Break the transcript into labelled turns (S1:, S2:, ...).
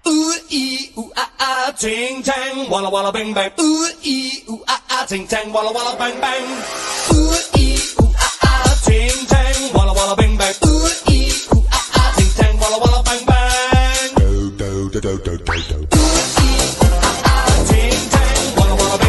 S1: ooh ee ooh ah ah, ching chang, walla walla bang bang. Ooh ee ooh ah ah, ching chang, walla walla bang bang. Ooh ee ooh ah ah, ching chang, walla walla bang bang. Ooh ee ooh ah ah, ching chang, walla walla bang bang. Do do do do do do do. Ooh ee ooh ah ah, ching chang, walla walla bang bang.